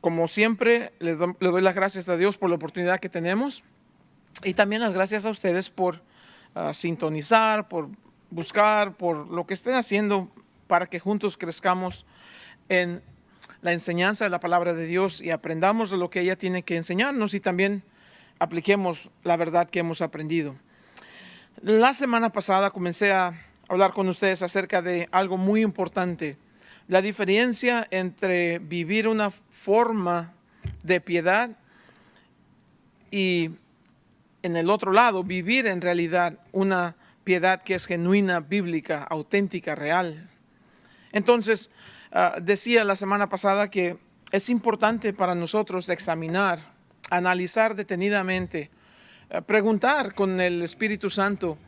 Como siempre, le doy las gracias a Dios por la oportunidad que tenemos y también las gracias a ustedes por sintonizar, por buscar, por lo que estén haciendo para que juntos crezcamos en la enseñanza de la palabra de Dios y aprendamos de lo que ella tiene que enseñarnos y también apliquemos la verdad que hemos aprendido. La semana pasada comencé a hablar con ustedes acerca de algo muy importante, la diferencia entre vivir una forma de piedad y en el otro lado vivir en realidad una piedad que es genuina, bíblica, auténtica, real. Entonces, decía la semana pasada que es importante para nosotros examinar, analizar detenidamente, preguntar con el Espíritu Santo,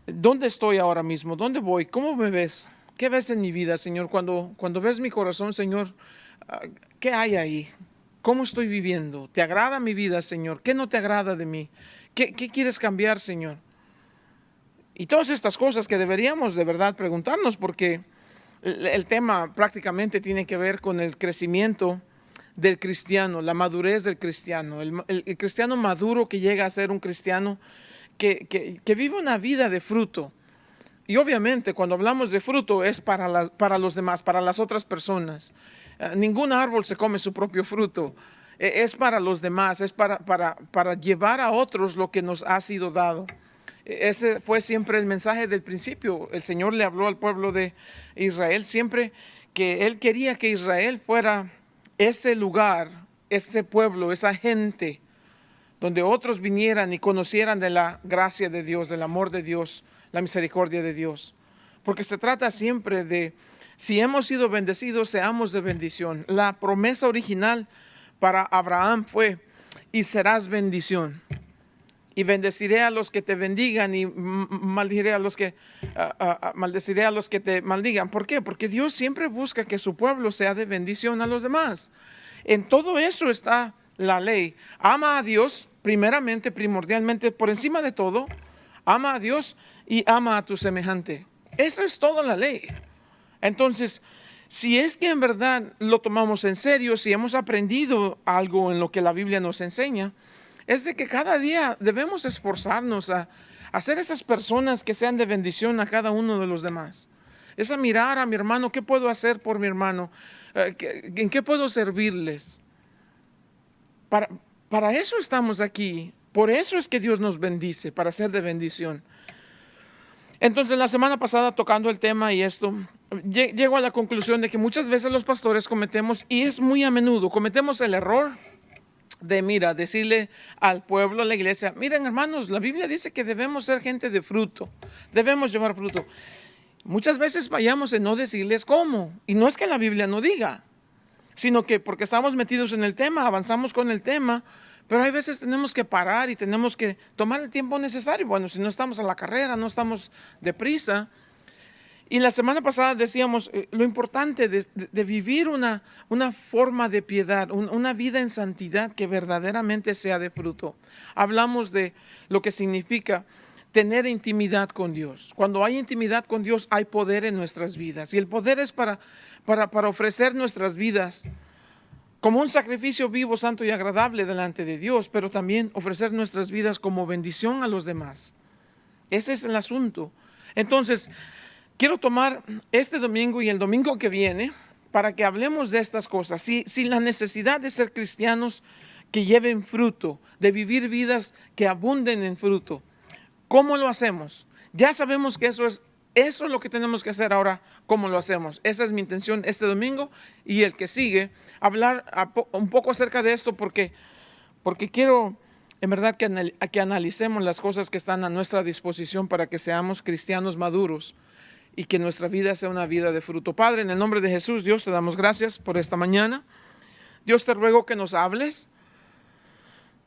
¿dónde estoy ahora mismo? ¿Dónde voy? ¿Cómo me ves? ¿Qué ves en mi vida, Señor? Cuando ves mi corazón, Señor, ¿qué hay ahí? ¿Cómo estoy viviendo? ¿Te agrada mi vida, Señor? ¿Qué no te agrada de mí? ¿Qué quieres cambiar, Señor? Y todas estas cosas que deberíamos de verdad preguntarnos, porque el tema prácticamente tiene que ver con el crecimiento del cristiano, la madurez del cristiano, el cristiano maduro que llega a ser un cristiano que vive una vida de fruto. Y obviamente cuando hablamos de fruto es para los demás, para las otras personas. Ningún árbol se come su propio fruto. Es para los demás, es para llevar a otros lo que nos ha sido dado. Ese fue siempre el mensaje del principio. El Señor le habló al pueblo de Israel siempre que Él quería que Israel fuera ese lugar, ese pueblo, esa gente, donde otros vinieran y conocieran de la gracia de Dios, del amor de Dios, la misericordia de Dios. Porque se trata siempre de, si hemos sido bendecidos, seamos de bendición. La promesa original para Abraham fue, y serás bendición. Y bendeciré a los que te bendigan y maldeciré a los que te maldigan. ¿Por qué? Porque Dios siempre busca que su pueblo sea de bendición a los demás. En todo eso está la ley. Ama a Dios primeramente, primordialmente, por encima de todo. Ama a Dios y ama a tu semejante. Eso es toda la ley. Entonces, si es que en verdad lo tomamos en serio, si hemos aprendido algo en lo que la Biblia nos enseña, es de que cada día debemos esforzarnos a ser esas personas que sean de bendición a cada uno de los demás. Es a mirar a mi hermano, ¿qué puedo hacer por mi hermano? ¿En qué puedo servirles? Para eso estamos aquí. Por eso es que Dios nos bendice, para ser de bendición. Entonces, la semana pasada, tocando el tema y esto, llego a la conclusión de que muchas veces los pastores cometemos, y es muy a menudo, cometemos el error de, decirle al pueblo, a la iglesia, miren hermanos, la Biblia dice que debemos ser gente de fruto, debemos llevar fruto. Muchas veces fallamos en no decirles cómo, y no es que la Biblia no diga, sino que porque estamos metidos en el tema, avanzamos con el tema, pero hay veces tenemos que parar y tenemos que tomar el tiempo necesario. Bueno, si no estamos a la carrera, no estamos deprisa. Y la semana pasada decíamos lo importante de vivir una forma de piedad, una vida en santidad que verdaderamente sea de fruto. Hablamos de lo que significa tener intimidad con Dios. Cuando hay intimidad con Dios hay poder en nuestras vidas. Y el poder es para ofrecer nuestras vidas como un sacrificio vivo, santo y agradable delante de Dios, pero también ofrecer nuestras vidas como bendición a los demás. Ese es el asunto. Entonces, quiero tomar este domingo y el domingo que viene para que hablemos de estas cosas. Si la necesidad de ser cristianos que lleven fruto, de vivir vidas que abunden en fruto. ¿Cómo lo hacemos? Ya sabemos que eso es lo que tenemos que hacer ahora. ¿Cómo lo hacemos? Esa es mi intención este domingo y el que sigue, hablar un poco acerca de esto porque quiero en verdad que analicemos las cosas que están a nuestra disposición para que seamos cristianos maduros y que nuestra vida sea una vida de fruto. Padre, en el nombre de Jesús, Dios, te damos gracias por esta mañana. Dios, te ruego que nos hables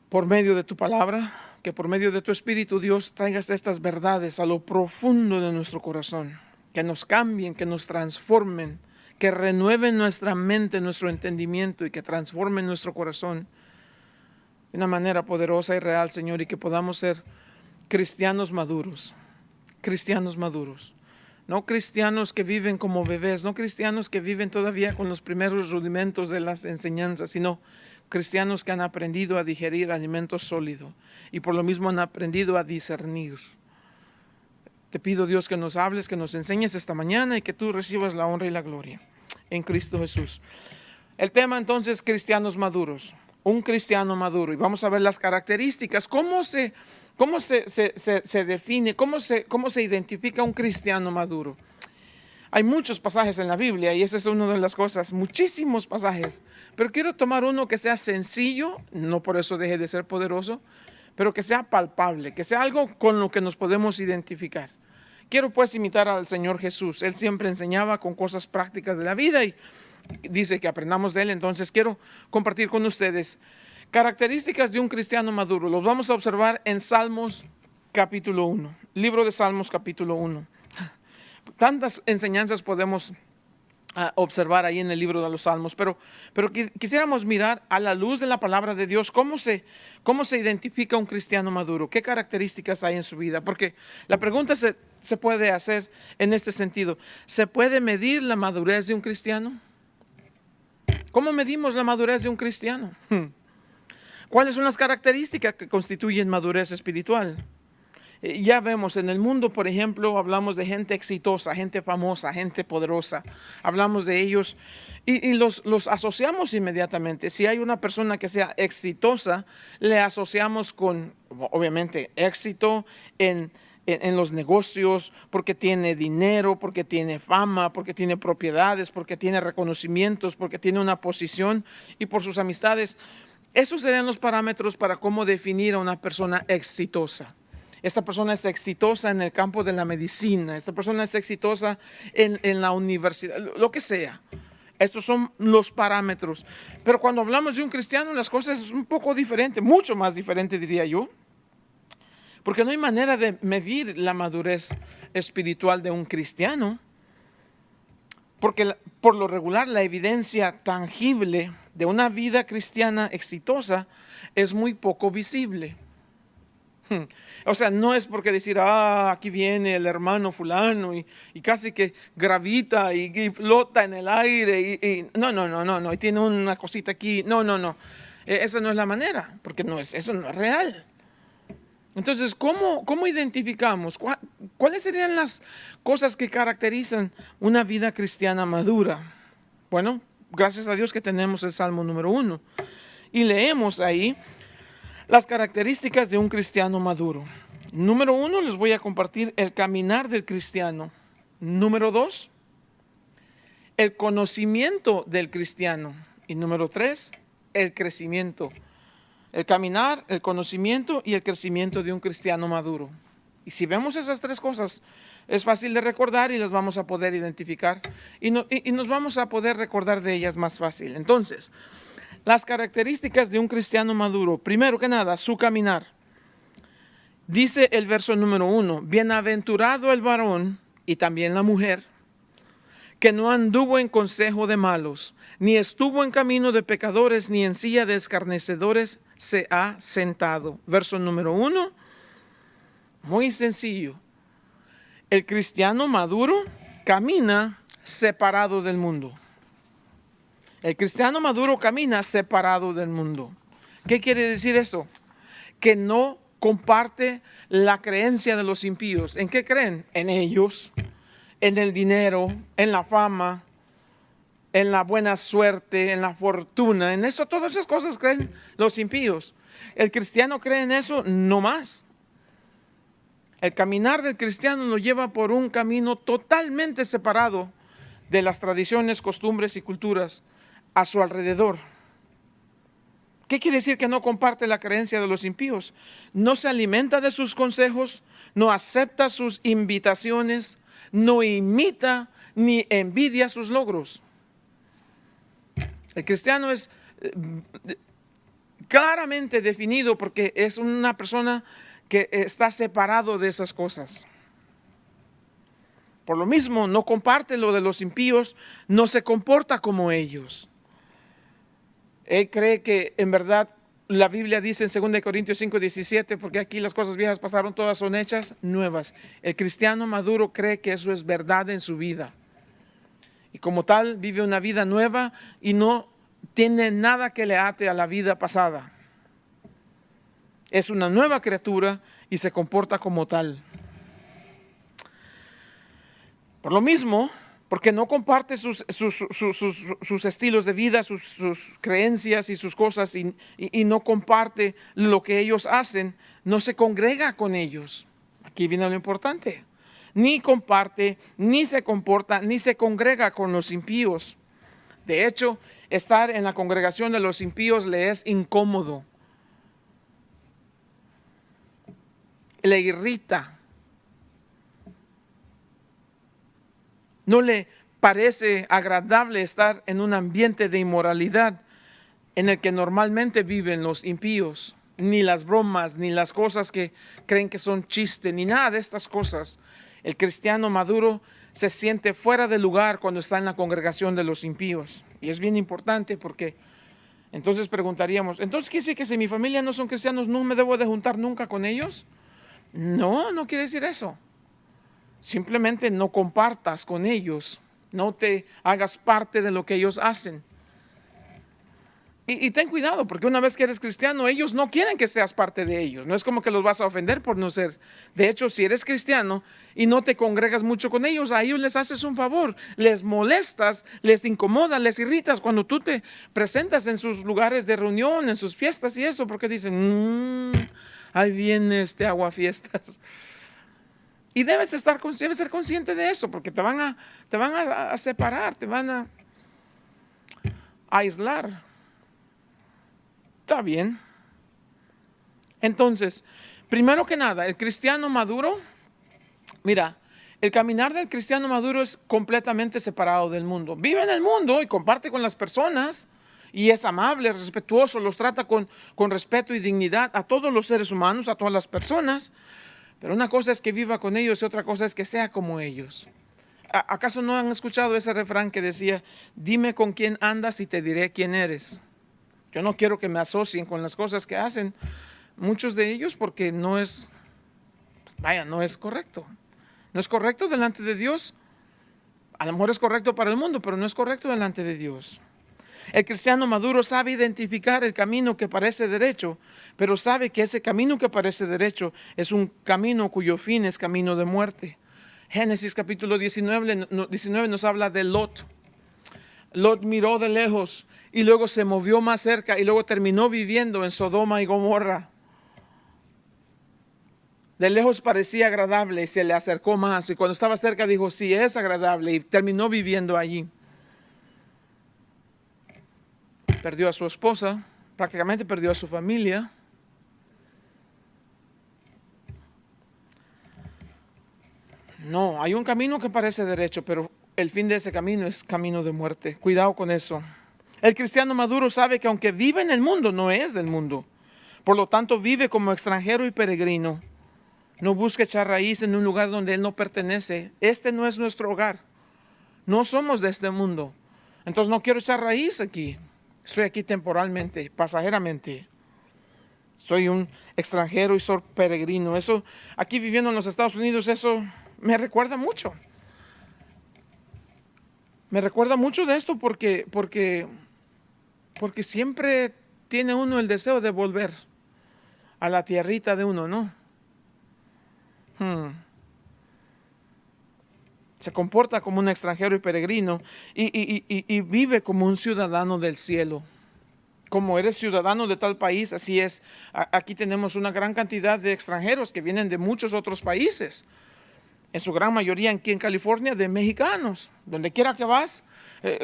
por medio de tu palabra, que por medio de tu Espíritu, Dios, traigas estas verdades a lo profundo de nuestro corazón, que nos cambien, que nos transformen, que renueven nuestra mente, nuestro entendimiento y que transformen nuestro corazón de una manera poderosa y real, Señor, y que podamos ser cristianos maduros, cristianos maduros. No cristianos que viven como bebés, no cristianos que viven todavía con los primeros rudimentos de las enseñanzas, sino cristianos que han aprendido a digerir alimentos sólidos y por lo mismo han aprendido a discernir. Te pido, Dios, que nos hables, que nos enseñes esta mañana y que tú recibas la honra y la gloria en Cristo Jesús. El tema entonces, cristianos maduros, un cristiano maduro, y vamos a ver las características, cómo se define, cómo se identifica un cristiano maduro. Hay muchos pasajes en la Biblia y esa es una de las cosas, muchísimos pasajes, pero quiero tomar uno que sea sencillo, no por eso deje de ser poderoso, pero que sea palpable, que sea algo con lo que nos podemos identificar. Quiero pues imitar al Señor Jesús. Él siempre enseñaba con cosas prácticas de la vida y dice que aprendamos de Él. Entonces quiero compartir con ustedes características de un cristiano maduro. Los vamos a observar en Salmos capítulo 1, libro de Salmos capítulo 1. Tantas enseñanzas podemos observar ahí en el libro de los Salmos, pero quisiéramos mirar a la luz de la palabra de Dios cómo se identifica un cristiano maduro, qué características hay en su vida, porque la pregunta se puede hacer en este sentido: ¿se puede medir la madurez de un cristiano? ¿Cómo medimos la madurez de un cristiano? ¿Cuáles son las características que constituyen madurez espiritual? Ya vemos en el mundo, por ejemplo, hablamos de gente exitosa, gente famosa, gente poderosa. Hablamos de ellos y los asociamos inmediatamente. Si hay una persona que sea exitosa, le asociamos con, obviamente, éxito en los negocios, porque tiene dinero, porque tiene fama, porque tiene propiedades, porque tiene reconocimientos, porque tiene una posición y por sus amistades. Esos serían los parámetros para cómo definir a una persona exitosa. Esta persona es exitosa en el campo de la medicina, esta persona es exitosa en la universidad, lo que sea. Estos son los parámetros. Pero cuando hablamos de un cristiano, las cosas es un poco diferente, mucho más diferente, diría yo. Porque no hay manera de medir la madurez espiritual de un cristiano. Porque por lo regular la evidencia tangible de una vida cristiana exitosa es muy poco visible. O sea, no es porque decir, aquí viene el hermano fulano y casi que gravita y flota en el aire no, y tiene una cosita aquí, no. Esa no es la manera, porque eso no es real. Entonces, ¿cómo identificamos? ¿Cuáles serían las cosas que caracterizan una vida cristiana madura? Bueno, gracias a Dios que tenemos el Salmo número 1 y leemos ahí las características de un cristiano maduro. Número 1, les voy a compartir el caminar del cristiano. Número 2, el conocimiento del cristiano. Y número 3, el crecimiento. El caminar, el conocimiento y el crecimiento de un cristiano maduro. Y si vemos esas tres cosas, es fácil de recordar y las vamos a poder identificar. Y nos vamos a poder recordar de ellas más fácil. Entonces, las características de un cristiano maduro. Primero que nada, su caminar. Dice el verso número 1, bienaventurado el varón y también la mujer, que no anduvo en consejo de malos, ni estuvo en camino de pecadores, ni en silla de escarnecedores se ha sentado. Verso número 1, muy sencillo. El cristiano maduro camina separado del mundo. El cristiano maduro camina separado del mundo. ¿Qué quiere decir eso? Que no comparte la creencia de los impíos. ¿En qué creen? En ellos, en el dinero, en la fama, en la buena suerte, en la fortuna. En eso, todas esas cosas creen los impíos. El cristiano cree en eso no más. El caminar del cristiano lo lleva por un camino totalmente separado de las tradiciones, costumbres y culturas a su alrededor. ¿Qué quiere decir que no comparte la creencia de los impíos? No se alimenta de sus consejos, no acepta sus invitaciones, no imita ni envidia sus logros. El cristiano es claramente definido porque es una persona que está separado de esas cosas. Por lo mismo, no comparte lo de los impíos, no se comporta como ellos. Él cree que en verdad La Biblia dice en 2 Corintios 5:17, porque aquí las cosas viejas pasaron, todas son hechas nuevas. El cristiano maduro cree que eso es verdad en su vida. Y como tal, vive una vida nueva y no tiene nada que le ate a la vida pasada. Es una nueva criatura y se comporta como tal. Por lo mismo, porque no comparte sus estilos de vida, sus creencias y sus cosas, y no comparte lo que ellos hacen, no se congrega con ellos. Aquí viene lo importante. Ni comparte, ni se comporta, ni se congrega con los impíos. De hecho, estar en la congregación de los impíos le es incómodo. Le irrita. No le parece agradable estar en un ambiente de inmoralidad en el que normalmente viven los impíos. Ni las bromas, ni las cosas que creen que son chiste, ni nada de estas cosas. El cristiano maduro se siente fuera de lugar cuando está en la congregación de los impíos. Y es bien importante porque entonces preguntaríamos, ¿entonces quiere decir que si mi familia no son cristianos no me debo de juntar nunca con ellos? No, no quiere decir eso. Simplemente no compartas con ellos, no te hagas parte de lo que ellos hacen. Y ten cuidado, porque una vez que eres cristiano, ellos no quieren que seas parte de ellos. No es como que los vas a ofender por no ser. De hecho, si eres cristiano y no te congregas mucho con ellos, a ellos les haces un favor, les molestas, les incomodas, les irritas cuando tú te presentas en sus lugares de reunión, en sus fiestas y eso, porque dicen, ahí viene este aguafiestas. Y debes ser consciente de eso, porque te van a separar, te van a aislar. Está bien. Entonces, primero que nada, el cristiano maduro, mira, el caminar del cristiano maduro es completamente separado del mundo. Vive en el mundo y comparte con las personas y es amable, respetuoso, los trata con respeto y dignidad a todos los seres humanos, a todas las personas. Pero una cosa es que viva con ellos y otra cosa es que sea como ellos. ¿Acaso no han escuchado ese refrán que decía, dime con quién andas y te diré quién eres? Yo no quiero que me asocien con las cosas que hacen muchos de ellos porque no es correcto. No es correcto delante de Dios. A lo mejor es correcto para el mundo, pero no es correcto delante de Dios. El cristiano maduro sabe identificar el camino que parece derecho, pero sabe que ese camino que parece derecho es un camino cuyo fin es camino de muerte. Génesis capítulo 19 nos habla de Lot. Lot miró de lejos y luego se movió más cerca y luego terminó viviendo en Sodoma y Gomorra. De lejos parecía agradable y se le acercó más y cuando estaba cerca dijo, sí, es agradable, y terminó viviendo allí. Perdió a su esposa, prácticamente perdió a su familia. No, hay un camino que parece derecho, pero el fin de ese camino es camino de muerte. Cuidado con eso. El cristiano maduro sabe que aunque vive en el mundo, no es del mundo. Por lo tanto, vive como extranjero y peregrino. No busca echar raíz en un lugar donde él no pertenece. Este no es nuestro hogar. No somos de este mundo. Entonces no quiero echar raíz aquí. Estoy aquí temporalmente, pasajeramente. Soy un extranjero y soy peregrino. Eso, aquí viviendo en los Estados Unidos, eso me recuerda mucho. Me recuerda mucho de esto porque siempre tiene uno el deseo de volver a la tierrita de uno, ¿no? Se comporta como un extranjero y peregrino y vive como un ciudadano del cielo. Como eres ciudadano de tal país, así es. Aquí tenemos una gran cantidad de extranjeros que vienen de muchos otros países. En su gran mayoría aquí en California de mexicanos. Donde quiera que vas,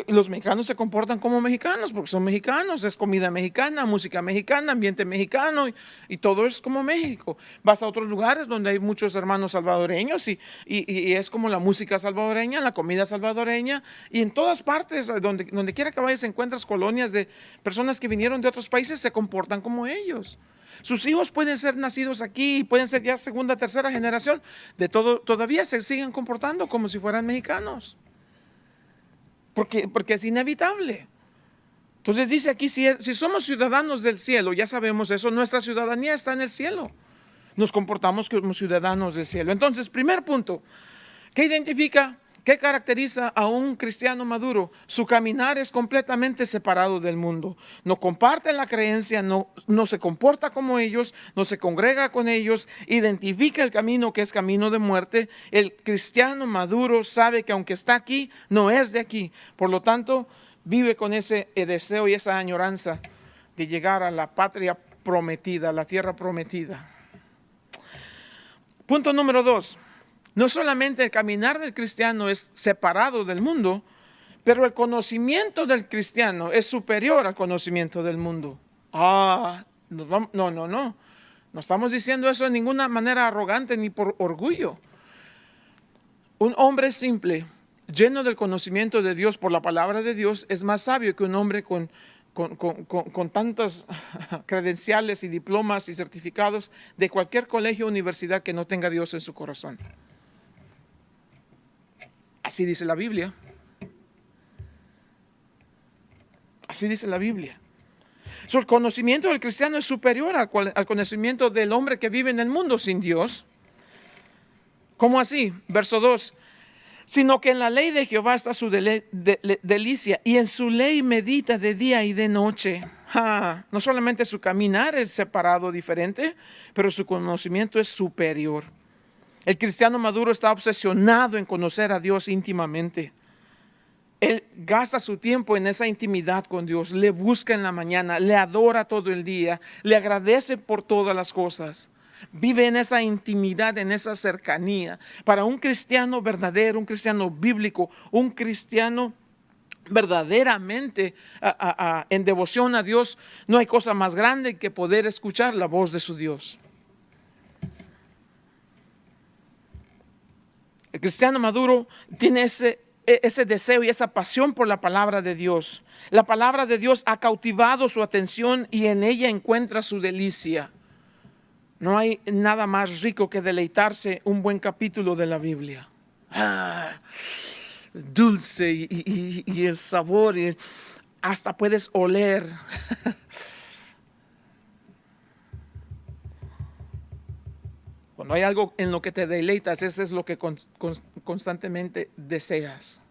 los mexicanos se comportan como mexicanos porque son mexicanos. Es comida mexicana, música mexicana, ambiente mexicano y todo es como México. Vas a otros lugares donde hay muchos hermanos salvadoreños y es como la música salvadoreña, la comida salvadoreña. Y en todas partes, donde quiera que vayas, encuentras colonias de personas que vinieron de otros países, se comportan como ellos. Sus hijos pueden ser nacidos aquí, pueden ser ya segunda, tercera generación, todavía se siguen comportando como si fueran mexicanos. Porque es inevitable. Entonces dice aquí, si somos ciudadanos del cielo, ya sabemos eso, nuestra ciudadanía está en el cielo. Nos comportamos como ciudadanos del cielo. Entonces, primer punto, ¿qué identifica? ¿Qué caracteriza a un cristiano maduro? Su caminar es completamente separado del mundo. No comparte la creencia, no se comporta como ellos, no se congrega con ellos, identifica el camino que es camino de muerte. El cristiano maduro sabe que aunque está aquí, no es de aquí. Por lo tanto, vive con ese deseo y esa añoranza de llegar a la patria prometida, la tierra prometida. Punto número 2. No solamente el caminar del cristiano es separado del mundo, pero el conocimiento del cristiano es superior al conocimiento del mundo. No. No estamos diciendo eso de ninguna manera arrogante ni por orgullo. Un hombre simple, lleno del conocimiento de Dios por la palabra de Dios, es más sabio que un hombre con tantas credenciales y diplomas y certificados de cualquier colegio o universidad que no tenga Dios en su corazón. Así dice la Biblia. Así dice la Biblia. El conocimiento del cristiano es superior al conocimiento del hombre que vive en el mundo sin Dios. ¿Cómo así? Verso 2. Sino que en la ley de Jehová está su delicia, y en su ley medita de día y de noche. No solamente su caminar es separado, diferente, pero su conocimiento es superior. El cristiano maduro está obsesionado en conocer a Dios íntimamente. Él gasta su tiempo en esa intimidad con Dios, le busca en la mañana, le adora todo el día, le agradece por todas las cosas. Vive en esa intimidad, en esa cercanía. Para un cristiano verdadero, un cristiano bíblico, un cristiano verdaderamente en devoción a Dios, no hay cosa más grande que poder escuchar la voz de su Dios. El cristiano maduro tiene ese deseo y esa pasión por la palabra de Dios. La palabra de Dios ha cautivado su atención y en ella encuentra su delicia. No hay nada más rico que deleitarse un buen capítulo de la Biblia. Dulce y el sabor, y hasta puedes oler. Cuando hay algo en lo que te deleitas, eso es lo que constantemente deseas.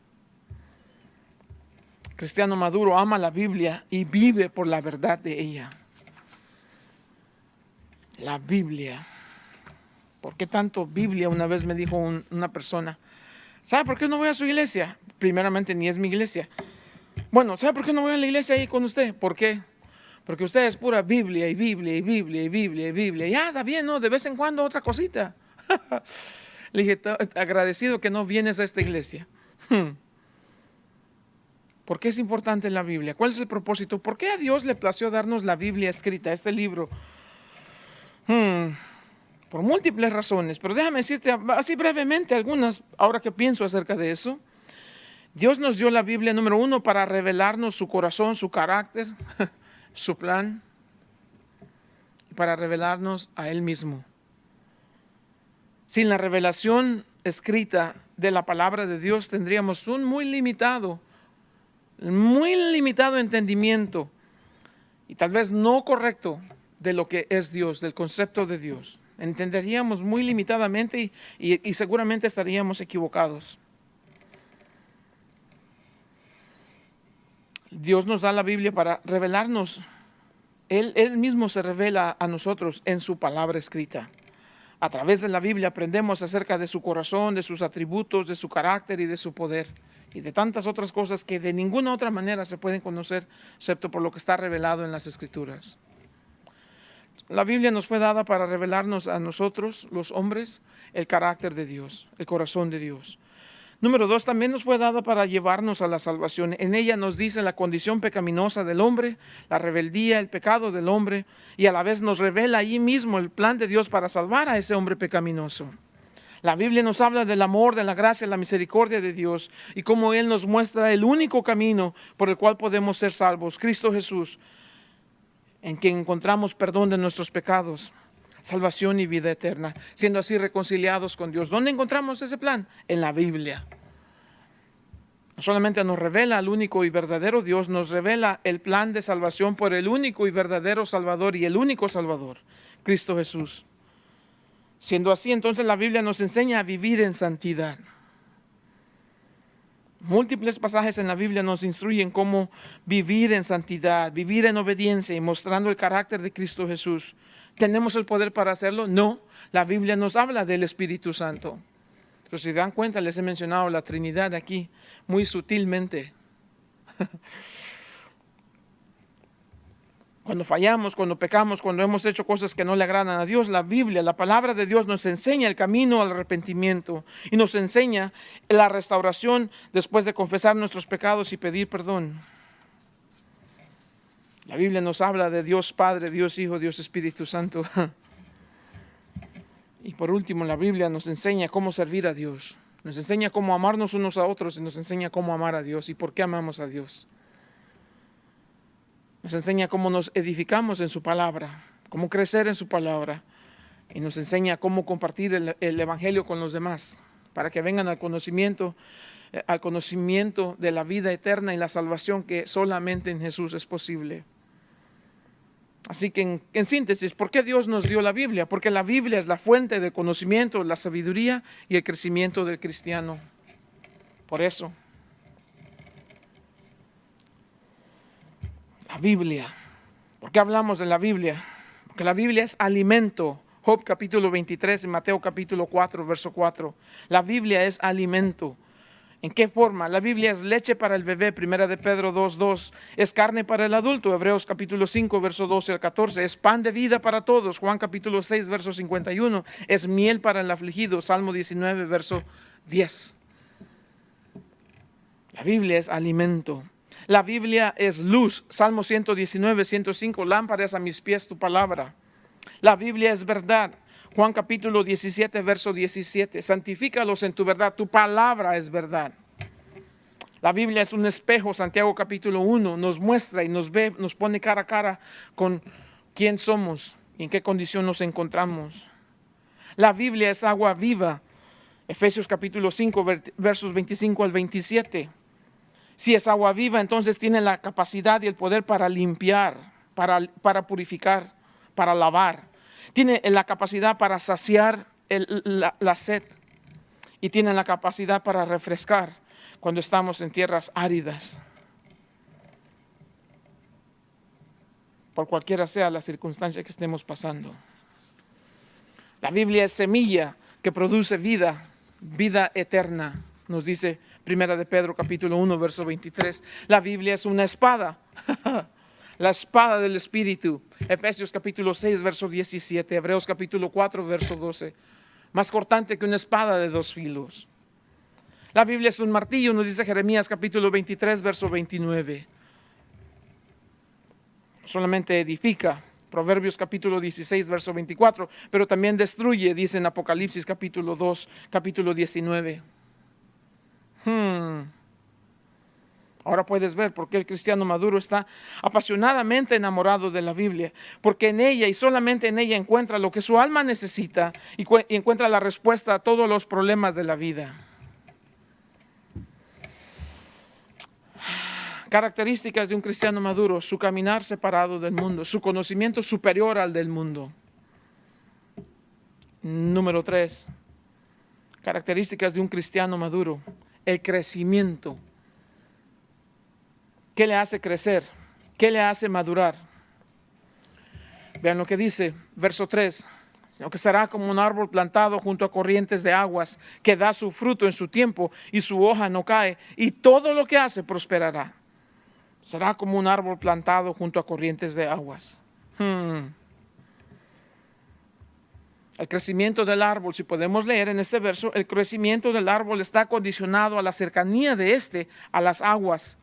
El cristiano maduro ama la Biblia y vive por la verdad de ella. La Biblia. ¿Por qué tanto Biblia? Una vez me dijo una persona, ¿sabe por qué no voy a su iglesia? Primeramente, ni es mi iglesia. Bueno, ¿sabe por qué no voy a la iglesia ahí con usted? ¿Por qué? Porque usted es pura Biblia y Biblia y Biblia y Biblia y Biblia. Ya, está bien, ¿no? De vez en cuando otra cosita. Le dije, agradecido que no vienes a esta iglesia. ¿Por qué es importante la Biblia? ¿Cuál es el propósito? ¿Por qué a Dios le plació darnos la Biblia escrita, este libro? Por múltiples razones, pero déjame decirte así brevemente algunas, ahora que pienso acerca de eso. Dios nos dio la Biblia, número 1, para revelarnos su corazón, su carácter, su plan, y para revelarnos a Él mismo. Sin la revelación escrita de la palabra de Dios, tendríamos un muy limitado entendimiento y tal vez no correcto de lo que es Dios, del concepto de Dios. Entenderíamos muy limitadamente y seguramente estaríamos equivocados. Dios nos da la Biblia para revelarnos. Él mismo se revela a nosotros en su palabra escrita. A través de la Biblia aprendemos acerca de su corazón, de sus atributos, de su carácter y de su poder. Y de tantas otras cosas que de ninguna otra manera se pueden conocer, excepto por lo que está revelado en las Escrituras. La Biblia nos fue dada para revelarnos a nosotros, los hombres, el carácter de Dios, el corazón de Dios. Número 2, también nos fue dada para llevarnos a la salvación. En ella nos dice la condición pecaminosa del hombre, la rebeldía, el pecado del hombre, y a la vez nos revela allí mismo el plan de Dios para salvar a ese hombre pecaminoso. La Biblia nos habla del amor, de la gracia, la misericordia de Dios y cómo Él nos muestra el único camino por el cual podemos ser salvos, Cristo Jesús, en quien encontramos perdón de nuestros pecados, salvación y vida eterna, siendo así reconciliados con Dios. ¿Dónde encontramos ese plan? En la Biblia. No solamente nos revela al único y verdadero Dios, nos revela el plan de salvación por el único y verdadero Salvador y el único Salvador, Cristo Jesús. Siendo así, entonces la Biblia nos enseña a vivir en santidad. Múltiples pasajes en la Biblia nos instruyen cómo vivir en santidad, vivir en obediencia y mostrando el carácter de Cristo Jesús. ¿Tenemos el poder para hacerlo? No. La Biblia nos habla del Espíritu Santo. Pero si se dan cuenta, les he mencionado la Trinidad aquí muy sutilmente. Cuando fallamos, cuando pecamos, cuando hemos hecho cosas que no le agradan a Dios, la Biblia, la palabra de Dios nos enseña el camino al arrepentimiento y nos enseña la restauración después de confesar nuestros pecados y pedir perdón. La Biblia nos habla de Dios Padre, Dios Hijo, Dios Espíritu Santo. Y por último, la Biblia nos enseña cómo servir a Dios. Nos enseña cómo amarnos unos a otros y nos enseña cómo amar a Dios y por qué amamos a Dios. Nos enseña cómo nos edificamos en su palabra, cómo crecer en su palabra. Y nos enseña cómo compartir el Evangelio con los demás, para que vengan al conocimiento de la vida eterna y la salvación que solamente en Jesús es posible. Así que en síntesis, ¿por qué Dios nos dio la Biblia? Porque la Biblia es la fuente del conocimiento, la sabiduría y el crecimiento del cristiano. Por eso, la Biblia. ¿Por qué hablamos de la Biblia? Porque la Biblia es alimento. Job capítulo 23 y Mateo capítulo 4, verso 4. La Biblia es alimento. ¿En qué forma? La Biblia es leche para el bebé, primera de Pedro 2:2. Es carne para el adulto, Hebreos capítulo 5, verso 12 al 14. Es pan de vida para todos, Juan capítulo 6, verso 51. Es miel para el afligido, Salmo 19, verso 10. La Biblia es alimento. La Biblia es luz, Salmo 119, 105. Lámpara es a mis pies tu palabra. La Biblia es verdad. Juan capítulo 17, verso 17. Santifícalos en tu verdad, tu palabra es verdad. La Biblia es un espejo, Santiago capítulo 1, nos muestra y nos ve, nos pone cara a cara con quién somos y en qué condición nos encontramos. La Biblia es agua viva, Efesios capítulo 5, versos 25 al 27. Si es agua viva, entonces tiene la capacidad y el poder para limpiar, para purificar, para lavar. Tiene la capacidad para saciar la sed y tiene la capacidad para refrescar cuando estamos en tierras áridas. Por cualquiera sea la circunstancia que estemos pasando. La Biblia es semilla que produce vida, vida eterna, nos dice Primera de Pedro capítulo 1, verso 23. La Biblia es una espada. La espada del Espíritu, Efesios capítulo 6, verso 17, Hebreos capítulo 4, verso 12. Más cortante que una espada de dos filos. La Biblia es un martillo, nos dice Jeremías capítulo 23, verso 29. Solamente edifica, Proverbios capítulo 16, verso 24, pero también destruye, dice en Apocalipsis capítulo 2, capítulo 19. Ahora puedes ver por qué el cristiano maduro está apasionadamente enamorado de la Biblia, porque en ella y solamente en ella encuentra lo que su alma necesita y encuentra la respuesta a todos los problemas de la vida. Características de un cristiano maduro: su caminar separado del mundo, su conocimiento superior al del mundo. Número 3, características de un cristiano maduro: el crecimiento. ¿Qué le hace crecer? ¿Qué le hace madurar? Vean lo que dice, verso 3. Sino que será como un árbol plantado junto a corrientes de aguas, que da su fruto en su tiempo y su hoja no cae, y todo lo que hace prosperará. Será como un árbol plantado junto a corrientes de aguas. El crecimiento del árbol, si podemos leer en este verso, el crecimiento del árbol está condicionado a la cercanía de a las aguas.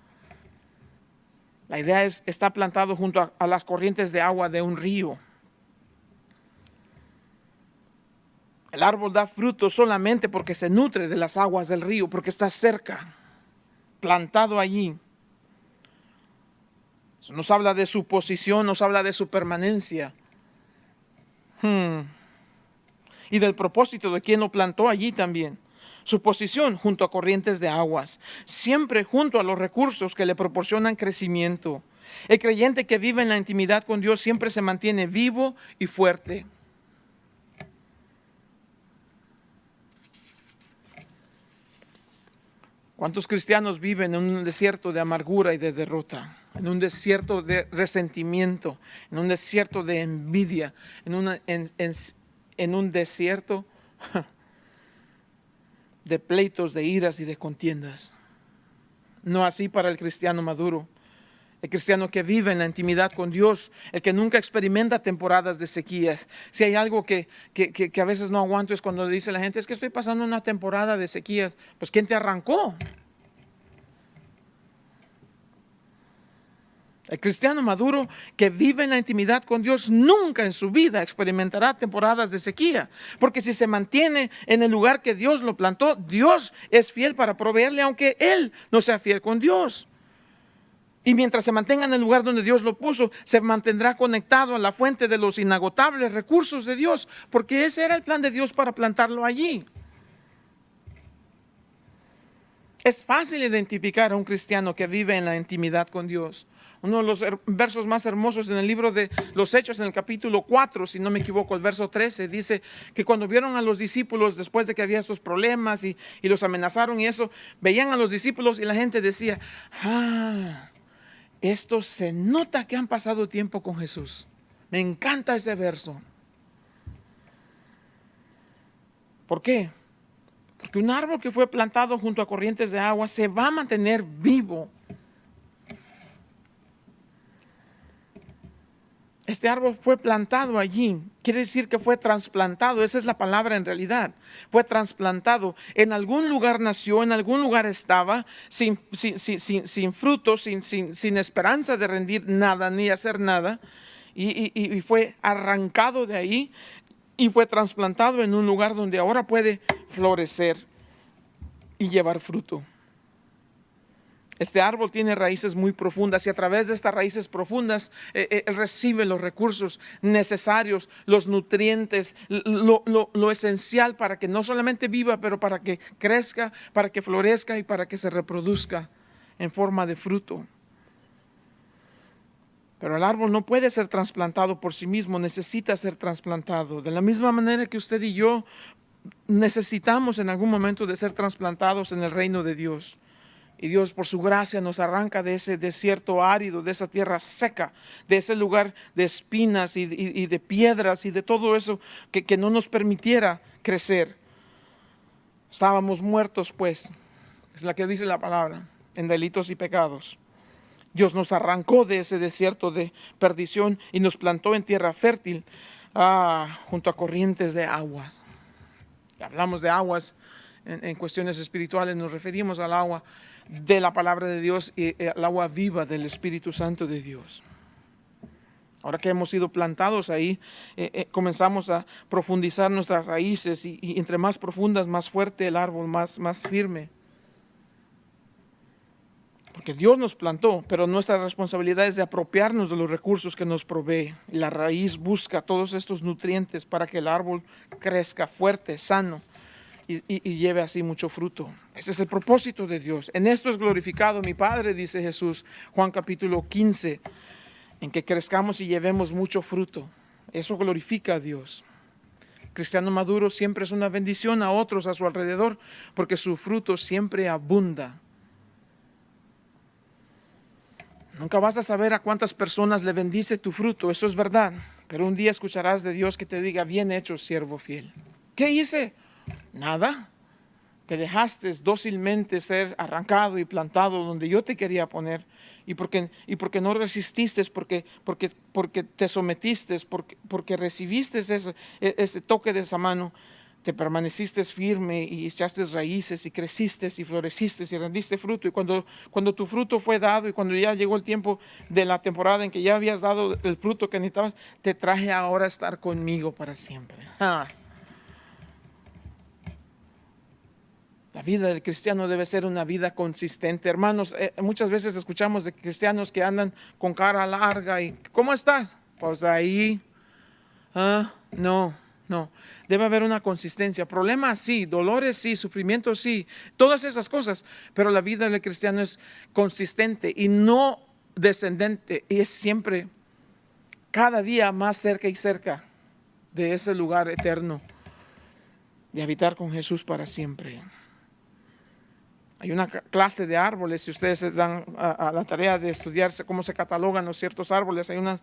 La idea es, está plantado junto a las corrientes de agua de un río. El árbol da fruto solamente porque se nutre de las aguas del río, porque está cerca, plantado allí. Eso nos habla de su posición, nos habla de su permanencia. Y del propósito de quien lo plantó allí también. Su posición junto a corrientes de aguas, siempre junto a los recursos que le proporcionan crecimiento. El creyente que vive en la intimidad con Dios siempre se mantiene vivo y fuerte. ¿Cuántos cristianos viven en un desierto de amargura y de derrota? En un desierto de resentimiento, en un desierto de envidia, en un desierto de pleitos, de iras y de contiendas. No así para el cristiano maduro, el cristiano que vive en la intimidad con Dios, el que nunca experimenta temporadas de sequías. Si hay algo que a veces no aguanto es cuando dice la gente, es que estoy pasando una temporada de sequías. Pues ¿quién te arrancó? El cristiano maduro que vive en la intimidad con Dios nunca en su vida experimentará temporadas de sequía, porque si se mantiene en el lugar que Dios lo plantó, Dios es fiel para proveerle aunque él no sea fiel con Dios. Y mientras se mantenga en el lugar donde Dios lo puso, se mantendrá conectado a la fuente de los inagotables recursos de Dios, porque ese era el plan de Dios para plantarlo allí. Es fácil identificar a un cristiano que vive en la intimidad con Dios. Uno de los versos más hermosos en el libro de los Hechos, en el capítulo 4, si no me equivoco, el verso 13, dice que cuando vieron a los discípulos después de que había estos problemas y los amenazaron y eso, veían a los discípulos y la gente decía, estos se nota que han pasado tiempo con Jesús. Me encanta ese verso. ¿Por qué? Porque un árbol que fue plantado junto a corrientes de agua se va a mantener vivo. Este árbol fue plantado allí, quiere decir que fue trasplantado, esa es la palabra en realidad. Fue trasplantado, en algún lugar nació, en algún lugar estaba, sin fruto, sin esperanza de rendir nada ni hacer nada, y fue arrancado de ahí y fue trasplantado en un lugar donde ahora puede florecer y llevar fruto. Este árbol tiene raíces muy profundas y a través de estas raíces profundas él recibe los recursos necesarios, los nutrientes, lo esencial para que no solamente viva, pero para que crezca, para que florezca y para que se reproduzca en forma de fruto. Pero el árbol no puede ser trasplantado por sí mismo, necesita ser trasplantado. De la misma manera que usted y yo necesitamos en algún momento de ser trasplantados en el reino de Dios. Y Dios por su gracia nos arranca de ese desierto árido, de esa tierra seca, de ese lugar de espinas y de piedras y de todo eso que no nos permitiera crecer. Estábamos muertos pues, es la que dice la palabra, en delitos y pecados. Dios nos arrancó de ese desierto de perdición y nos plantó en tierra fértil, junto a corrientes de aguas. Hablamos de aguas en cuestiones espirituales, nos referimos al agua de la palabra de Dios y el agua viva del Espíritu Santo de Dios. Ahora que hemos sido plantados ahí, comenzamos a profundizar nuestras raíces y entre más profundas, más fuerte el árbol, más firme. Porque Dios nos plantó, pero nuestra responsabilidad es de apropiarnos de los recursos que nos provee. Y la raíz busca todos estos nutrientes para que el árbol crezca fuerte, sano y lleve así mucho fruto. Ese es el propósito de Dios. En esto es glorificado mi Padre, dice Jesús, Juan capítulo 15, en que crezcamos y llevemos mucho fruto. Eso glorifica a Dios. El cristiano maduro siempre es una bendición a otros a su alrededor, porque su fruto siempre abunda. Nunca vas a saber a cuántas personas le bendice tu fruto, eso es verdad. Pero un día escucharás de Dios que te diga, bien hecho, siervo fiel. ¿Qué hice? Nada. Te dejaste dócilmente ser arrancado y plantado donde yo te quería poner. Y porque no resististe, porque te sometiste, porque recibiste ese toque de esa mano, te permaneciste firme y echaste raíces y creciste y floreciste y rendiste fruto. Y cuando tu fruto fue dado y cuando ya llegó el tiempo de la temporada en que ya habías dado el fruto que necesitabas, te traje ahora a estar conmigo para siempre. La vida del cristiano debe ser una vida consistente. Hermanos, muchas veces escuchamos de cristianos que andan con cara larga y ¿cómo estás? Pues ahí, no No, debe haber una consistencia. Problemas sí, dolores sí, sufrimientos sí, todas esas cosas. Pero la vida del cristiano es consistente y no descendente. Y es siempre, cada día más cerca y cerca de ese lugar eterno, de habitar con Jesús para siempre. Hay una clase de árboles, si ustedes se dan a la tarea de estudiarse cómo se catalogan los ciertos árboles, hay una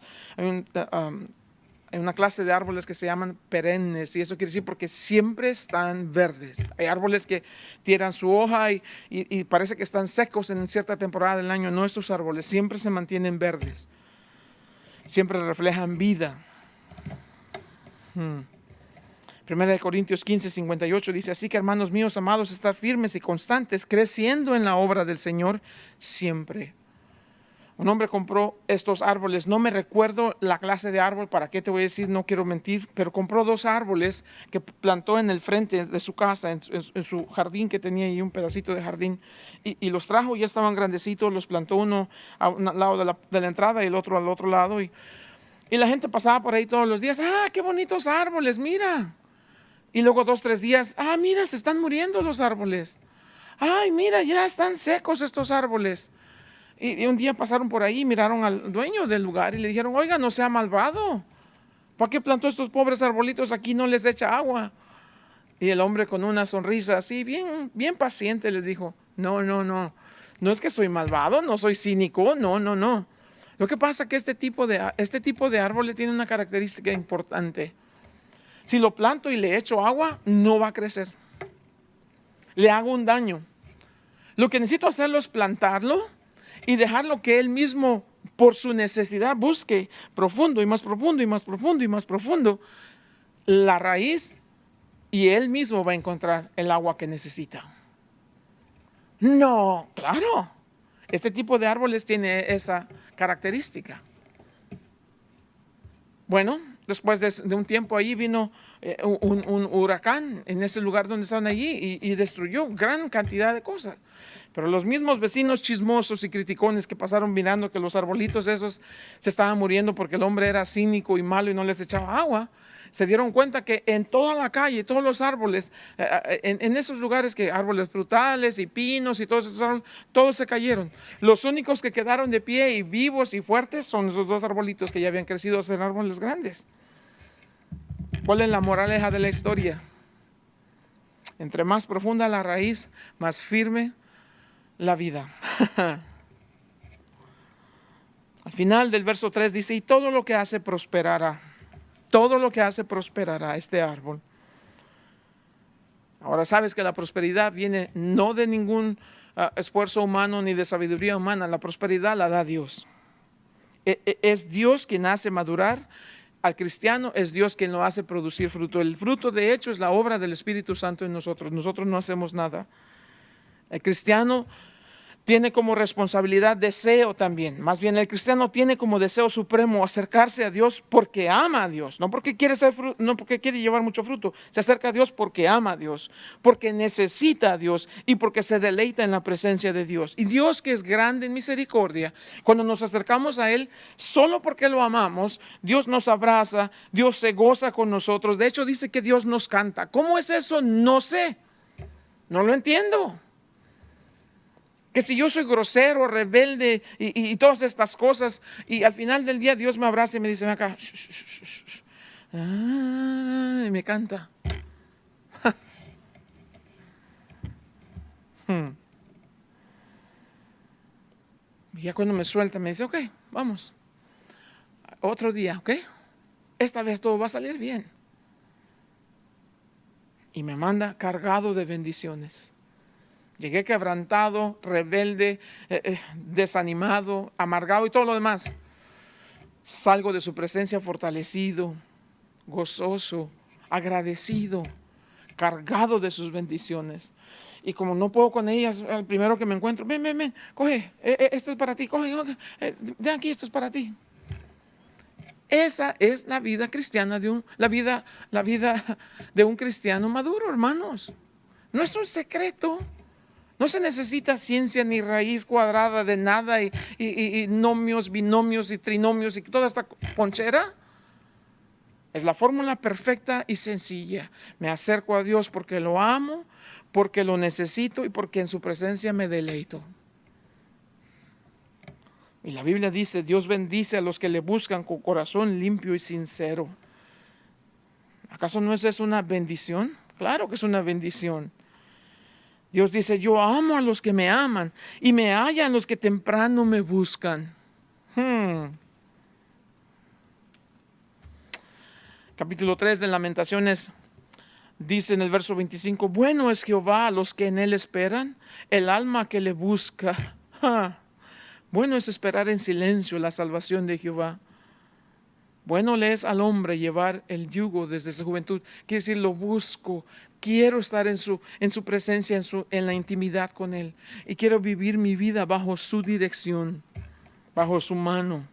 clase de árboles que se llaman perennes, y eso quiere decir porque siempre están verdes. Hay árboles que tiran su hoja y parece que están secos en cierta temporada del año. No, estos árboles siempre se mantienen verdes, siempre reflejan vida. Primera de Corintios 15:58 dice: así que, hermanos míos amados, estar firmes y constantes, creciendo en la obra del Señor siempre. Un hombre compró estos árboles, no me recuerdo la clase de árbol, para qué te voy a decir, no quiero mentir, pero compró 2 árboles que plantó en el frente de su casa, en su jardín que tenía ahí, un pedacito de jardín, y los trajo, ya estaban grandecitos, los plantó uno a un lado de la entrada y el otro al otro lado, y la gente pasaba por ahí todos los días. Qué bonitos árboles, mira. Y luego 2, 3 días, mira, se están muriendo los árboles. Ay, mira, ya están secos estos árboles. Y un día pasaron por ahí, miraron al dueño del lugar y le dijeron: oiga, no sea malvado, ¿para qué plantó estos pobres arbolitos aquí? No les echa agua. Y el hombre, con una sonrisa así, bien, bien paciente, les dijo: no es que soy malvado, no soy cínico, no. Lo que pasa es que este tipo de árbol tiene una característica importante. Si lo planto y le echo agua, no va a crecer. Le hago un daño. Lo que necesito hacerlo es plantarlo y dejarlo que él mismo, por su necesidad, busque profundo y más profundo y más profundo y más profundo la raíz, y él mismo va a encontrar el agua que necesita. No, claro, este tipo de árboles tiene esa característica. Bueno, después de un tiempo ahí vino un huracán en ese lugar donde estaban allí y destruyó gran cantidad de cosas. Pero los mismos vecinos chismosos y criticones que pasaron mirando que los arbolitos esos se estaban muriendo porque el hombre era cínico y malo y no les echaba agua, se dieron cuenta que en toda la calle, todos los árboles, en esos lugares, que árboles frutales y pinos y todos esos árboles, todos se cayeron. Los únicos que quedaron de pie y vivos y fuertes son esos 2 arbolitos que ya habían crecido a ser árboles grandes. ¿Cuál es la moraleja de la historia? Entre más profunda la raíz, más firme la vida. Al final del verso 3 dice: y todo lo que hace prosperará. Todo lo que hace prosperará este árbol. Ahora sabes que la prosperidad viene no de ningún esfuerzo humano ni de sabiduría humana. La prosperidad la da Dios. Es Dios quien hace madurar al cristiano, es Dios quien lo hace producir fruto. El fruto, de hecho, es la obra del Espíritu Santo en nosotros. Nosotros no hacemos nada. El cristiano tiene como responsabilidad deseo también. Más bien, el cristiano tiene como deseo supremo acercarse a Dios porque ama a Dios, no porque quiere llevar mucho fruto. Se acerca a Dios porque ama a Dios, porque necesita a Dios y porque se deleita en la presencia de Dios. Y Dios, que es grande en misericordia, cuando nos acercamos a Él, solo porque lo amamos, Dios nos abraza, Dios se goza con nosotros. De hecho, dice que Dios nos canta. ¿Cómo es eso? No sé, no lo entiendo. Que si yo soy grosero, rebelde y todas estas cosas, y al final del día Dios me abraza y me dice: ven acá, y me canta. Y ya cuando me suelta me dice: ok, vamos, otro día, ok, esta vez todo va a salir bien. Y me manda cargado de bendiciones. Llegué quebrantado, rebelde, desanimado, amargado y todo lo demás. Salgo de su presencia fortalecido, gozoso, agradecido, cargado de sus bendiciones. Y como no puedo con ellas, el primero que me encuentro: ven, coge, esto es para ti, coge, de aquí, esto es para ti. Esa es la vida cristiana la vida de un cristiano maduro, hermanos. No es un secreto. No se necesita ciencia ni raíz cuadrada de nada y nomios, binomios y trinomios y toda esta ponchera. Es la fórmula perfecta y sencilla. Me acerco a Dios porque lo amo, porque lo necesito y porque en su presencia me deleito. Y la Biblia dice, Dios bendice a los que le buscan con corazón limpio y sincero. ¿Acaso no es eso una bendición? Claro que es una bendición. Dios dice, yo amo a los que me aman y me hallan los que temprano me buscan. Capítulo 3 de Lamentaciones dice en el verso 25, bueno es Jehová a los que en él esperan, el alma que le busca. Bueno es esperar en silencio la salvación de Jehová. Bueno le es al hombre llevar el yugo desde su juventud. Quiere decir, lo busco, quiero estar en su presencia, en la intimidad con Él. Y quiero vivir mi vida bajo su dirección, bajo su mano.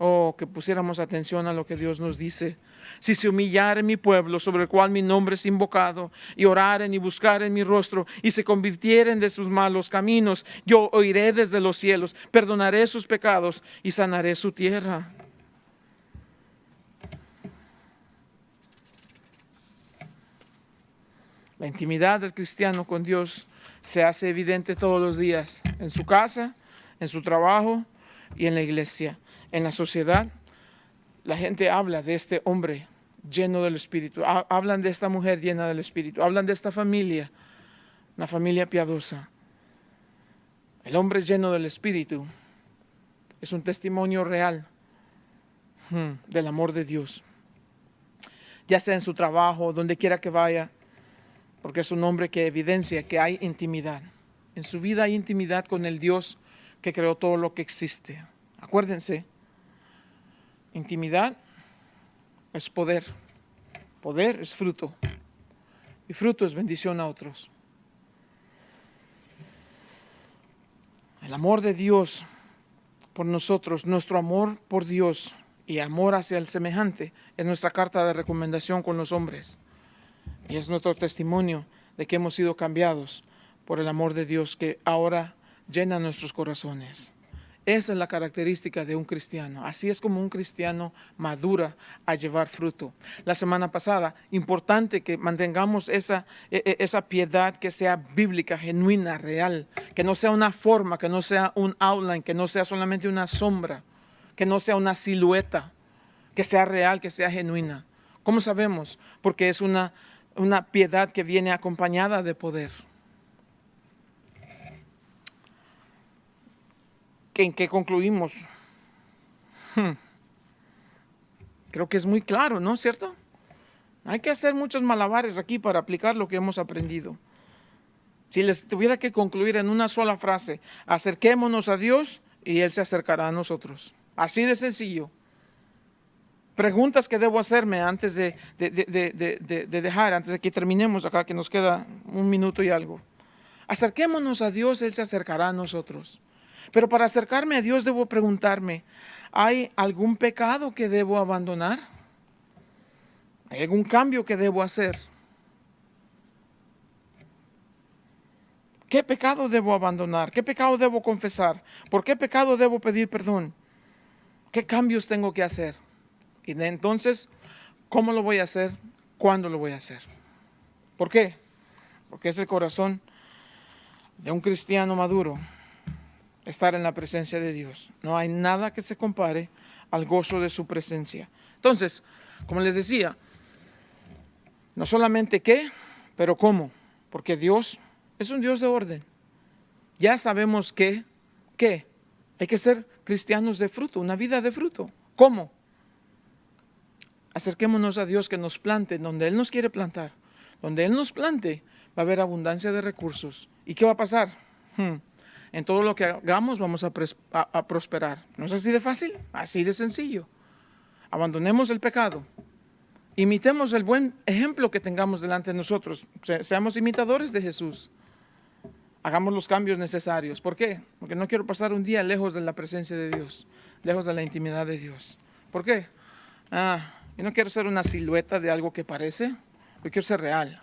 Oh, que pusiéramos atención a lo que Dios nos dice. Si se humillare mi pueblo, sobre el cual mi nombre es invocado, y oraren y buscaren mi rostro, y se convirtieren de sus malos caminos, yo oiré desde los cielos, perdonaré sus pecados y sanaré su tierra. La intimidad del cristiano con Dios se hace evidente todos los días, en su casa, en su trabajo y en la iglesia. En la sociedad, la gente habla de este hombre lleno del Espíritu, hablan de esta mujer llena del Espíritu, hablan de esta familia, una familia piadosa. El hombre lleno del Espíritu es un testimonio real del amor de Dios, ya sea en su trabajo, donde quiera que vaya, porque es un hombre que evidencia que hay intimidad. En su vida hay intimidad con el Dios que creó todo lo que existe. Acuérdense, intimidad es poder, poder es fruto y fruto es bendición a otros. El amor de Dios por nosotros, nuestro amor por Dios y amor hacia el semejante es nuestra carta de recomendación con los hombres y es nuestro testimonio de que hemos sido cambiados por el amor de Dios que ahora llena nuestros corazones. Esa es la característica de un cristiano. Así es como un cristiano madura a llevar fruto. La semana pasada, importante que mantengamos esa piedad que sea bíblica, genuina, real, que no sea una forma, que no sea un outline, que no sea solamente una sombra, que no sea una silueta, que sea real, que sea genuina. ¿Cómo sabemos? Porque es una piedad que viene acompañada de poder. ¿En qué concluimos? Creo que es muy claro, ¿no es cierto? Hay que hacer muchos malabares aquí para aplicar lo que hemos aprendido. Si les tuviera que concluir en una sola frase, acerquémonos a Dios y Él se acercará a nosotros. Así de sencillo. Preguntas que debo hacerme antes de dejar, antes de que terminemos acá, que nos queda 1 minuto y algo. Acerquémonos a Dios, Él se acercará a nosotros. Pero para acercarme a Dios debo preguntarme, ¿hay algún pecado que debo abandonar? ¿Hay algún cambio que debo hacer? ¿Qué pecado debo abandonar? ¿Qué pecado debo confesar? ¿Por qué pecado debo pedir perdón? ¿Qué cambios tengo que hacer? Y entonces, ¿cómo lo voy a hacer? ¿Cuándo lo voy a hacer? ¿Por qué? Porque es el corazón de un cristiano maduro estar en la presencia de Dios. No hay nada que se compare al gozo de su presencia. Entonces, como les decía, no solamente qué, pero cómo, porque Dios es un Dios de orden. Ya sabemos que hay que ser cristianos de fruto, una vida de fruto. ¿Cómo? Acerquémonos a Dios que nos plante donde Él nos quiere plantar. Donde Él nos plante va a haber abundancia de recursos. ¿Y qué va a pasar? En todo lo que hagamos vamos a prosperar. ¿No es así de fácil? Así de sencillo. Abandonemos el pecado. Imitemos el buen ejemplo que tengamos delante de nosotros. Seamos imitadores de Jesús. Hagamos los cambios necesarios. ¿Por qué? Porque no quiero pasar un día lejos de la presencia de Dios, lejos de la intimidad de Dios. ¿Por qué? Yo no quiero ser una silueta de algo que parece. Yo quiero ser real.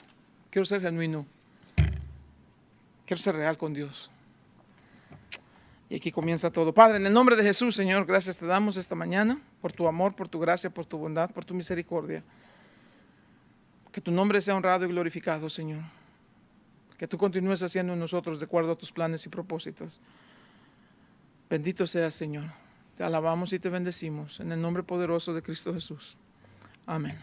Quiero ser genuino. Quiero ser real con Dios. Y aquí comienza todo. Padre, en el nombre de Jesús, Señor, gracias te damos esta mañana por tu amor, por tu gracia, por tu bondad, por tu misericordia. Que tu nombre sea honrado y glorificado, Señor. Que tú continúes haciendo en nosotros de acuerdo a tus planes y propósitos. Bendito seas, Señor. Te alabamos y te bendecimos en el nombre poderoso de Cristo Jesús. Amén.